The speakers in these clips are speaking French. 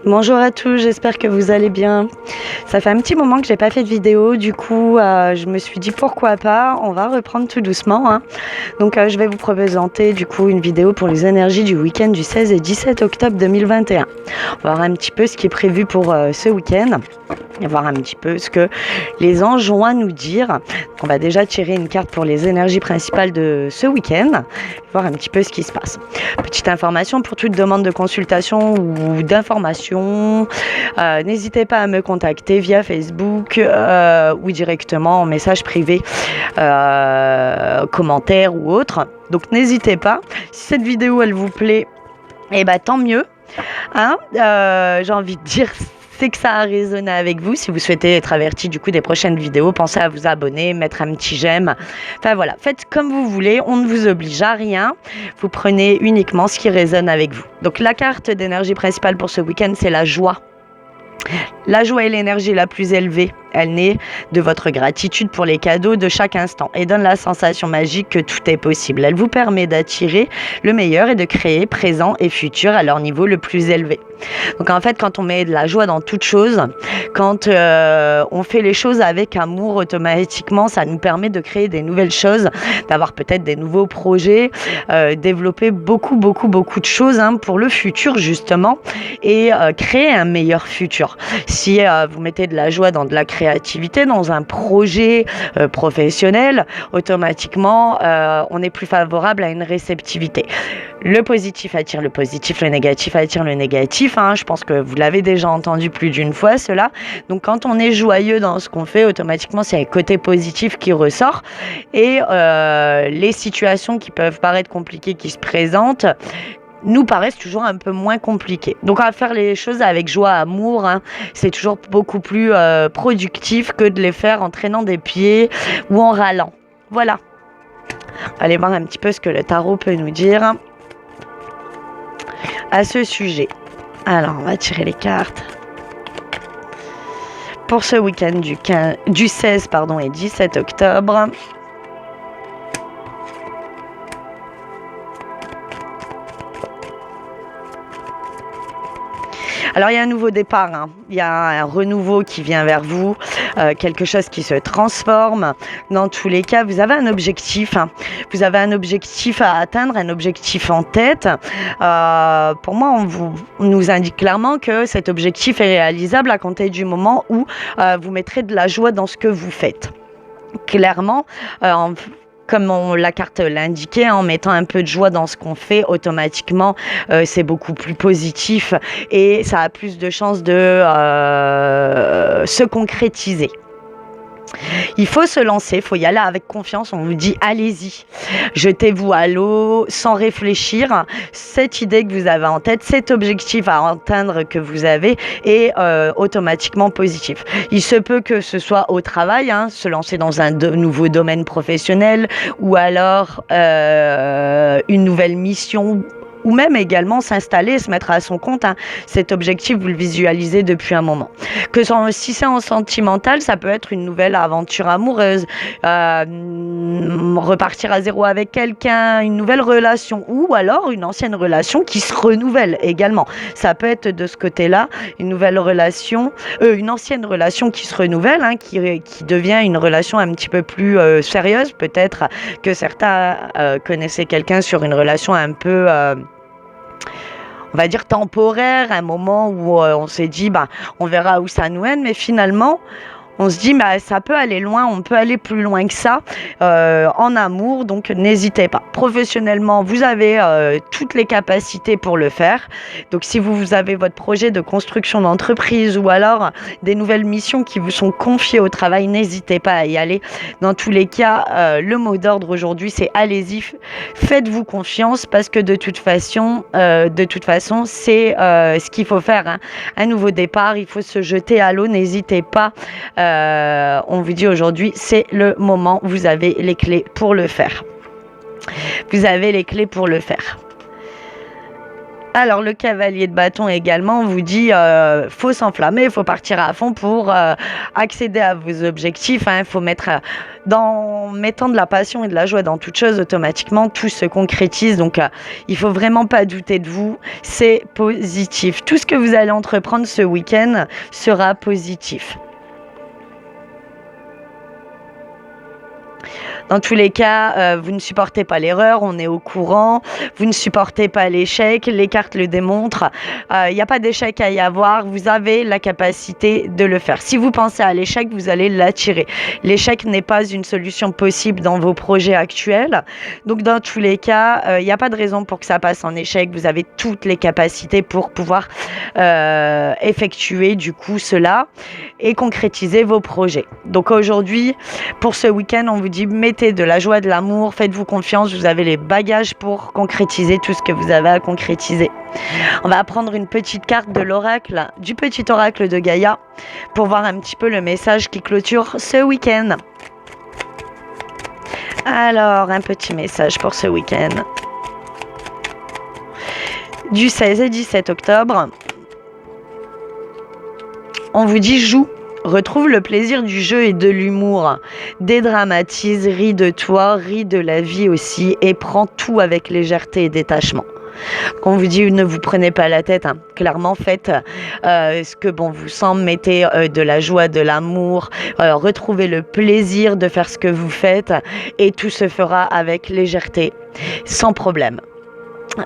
Bonjour à tous, j'espère que vous allez bien. Ça fait un petit moment que j'ai pas fait de vidéo, du coup je me suis dit pourquoi pas, on va reprendre tout doucement. Donc je vais vous présenter du coup une vidéo pour les énergies du week-end du 16 et 17 octobre 2021. On va voir un petit peu ce qui est prévu pour ce week-end. Et voir un petit peu ce que les anges ont à nous dire. On va déjà tirer une carte pour les énergies principales de ce week-end, voir un petit peu ce qui se passe. Petite information pour toute demande de consultation ou d'information, n'hésitez pas à me contacter via Facebook ou directement en message privé, commentaire ou autre. Donc n'hésitez pas. Si cette vidéo elle vous plaît, tant mieux. J'ai envie de dire, c'est que ça a résonné avec vous. Si vous souhaitez être averti du coup des prochaines vidéos, pensez à vous abonner, mettre un petit j'aime. Enfin voilà, faites comme vous voulez, on ne vous oblige à rien. Vous prenez uniquement ce qui résonne avec vous. Donc la carte d'énergie principale pour ce week-end, c'est la joie. La joie est l'énergie la plus élevée. Elle naît de votre gratitude pour les cadeaux de chaque instant et donne la sensation magique que tout est possible. Elle vous permet d'attirer le meilleur et de créer présent et futur à leur niveau le plus élevé. Donc en fait, quand on met de la joie dans toute chose, quand on fait les choses avec amour, automatiquement, ça nous permet de créer des nouvelles choses, d'avoir peut-être des nouveaux projets, développer beaucoup de choses pour le futur justement et créer un meilleur futur. Si vous mettez de la joie dans de la créativité, dans un projet professionnel, automatiquement, on est plus favorable à une réceptivité. Le positif attire le positif, le négatif attire le négatif. Je pense que vous l'avez déjà entendu plus d'une fois, cela. Donc, quand on est joyeux dans ce qu'on fait, automatiquement, c'est un côté positif qui ressort. Et les situations qui peuvent paraître compliquées, qui se présentent, nous paraissent toujours un peu moins compliquées. Donc à faire les choses avec joie, amour, c'est toujours beaucoup plus productif que de les faire en traînant des pieds ou en râlant. Voilà. Allez voir un petit peu ce que le tarot peut nous dire à ce sujet. Alors, on va tirer les cartes. Pour ce week-end du 16 et 17 octobre. Alors, il y a un nouveau départ, il y a un renouveau qui vient vers vous, quelque chose qui se transforme. Dans tous les cas, vous avez un objectif. Vous avez un objectif à atteindre, un objectif en tête. Pour moi, on nous indique clairement que cet objectif est réalisable à compter du moment où vous mettrez de la joie dans ce que vous faites. Clairement, comme la carte l'indiquait, en mettant un peu de joie dans ce qu'on fait, automatiquement, c'est beaucoup plus positif et ça a plus de chances de se concrétiser. Il faut se lancer, il faut y aller avec confiance. On vous dit allez-y, jetez-vous à l'eau sans réfléchir. Cette idée que vous avez en tête, cet objectif à atteindre que vous avez est automatiquement positif. Il se peut que ce soit au travail, se lancer dans un nouveau domaine professionnel ou alors une nouvelle mission, ou même également s'installer, se mettre à son compte. Cet objectif, vous le visualisez depuis un moment. Si c'est en sentimental, ça peut être une nouvelle aventure amoureuse, repartir à zéro avec quelqu'un, une nouvelle relation, ou alors une ancienne relation qui se renouvelle également. Ça peut être de ce côté-là, une nouvelle relation, une ancienne relation qui se renouvelle, qui devient une relation un petit peu plus sérieuse. Peut-être que certains connaissaient quelqu'un sur une relation un peu on va dire temporaire, un moment où on s'est dit on verra où ça nous mène, mais finalement on se dit ça peut aller loin, on peut aller plus loin que ça en amour, donc n'hésitez pas. Professionnellement, vous avez toutes les capacités pour le faire. Donc si vous avez votre projet de construction d'entreprise ou alors des nouvelles missions qui vous sont confiées au travail, n'hésitez pas à y aller. Dans tous les cas, le mot d'ordre aujourd'hui, c'est allez-y, faites-vous confiance parce que de toute façon, c'est ce qu'il faut faire. Un nouveau départ, il faut se jeter à l'eau, n'hésitez pas. On vous dit aujourd'hui, c'est le moment, vous avez les clés pour le faire. Vous avez les clés pour le faire. Alors le cavalier de bâton également vous dit faut s'enflammer, faut partir à fond pour accéder à vos objectifs. Il faut mettant de la passion et de la joie dans toute chose, automatiquement tout se concrétise. Donc il faut vraiment pas douter de vous, c'est positif. Tout ce que vous allez entreprendre ce week-end sera positif. Dans tous les cas, vous ne supportez pas l'erreur, on est au courant. Vous ne supportez pas l'échec, les cartes le démontrent. Il n'y a pas d'échec à y avoir, vous avez la capacité de le faire. Si vous pensez à l'échec, vous allez l'attirer. L'échec n'est pas une solution possible dans vos projets actuels. Donc dans tous les cas, il n'y a pas de raison pour que ça passe en échec. Vous avez toutes les capacités pour pouvoir effectuer du coup cela et concrétiser vos projets. Donc aujourd'hui, pour ce week-end, on vous dit mettez de la joie, de l'amour, faites-vous confiance, vous avez les bagages pour concrétiser tout ce que vous avez à concrétiser. On va prendre une petite carte de l'oracle, du petit oracle de Gaïa, pour voir un petit peu le message qui clôture ce week-end. Alors, un petit message pour ce week-end. Du 16 et 17 octobre, on vous dit joue. Retrouve le plaisir du jeu et de l'humour. Dédramatise, ris de toi, ris de la vie aussi et prends tout avec légèreté et détachement. Quand on vous dit ne vous prenez pas la tête, clairement faites ce que bon vous semble, mettez de la joie, de l'amour, retrouvez le plaisir de faire ce que vous faites et tout se fera avec légèreté, sans problème.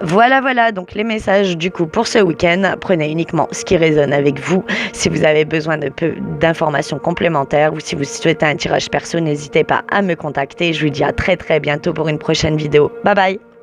Voilà, donc les messages du coup pour ce week-end. Prenez uniquement ce qui résonne avec vous. Si vous avez besoin d'informations complémentaires ou si vous souhaitez un tirage perso, n'hésitez pas à me contacter. Je vous dis à très bientôt pour une prochaine vidéo. Bye bye.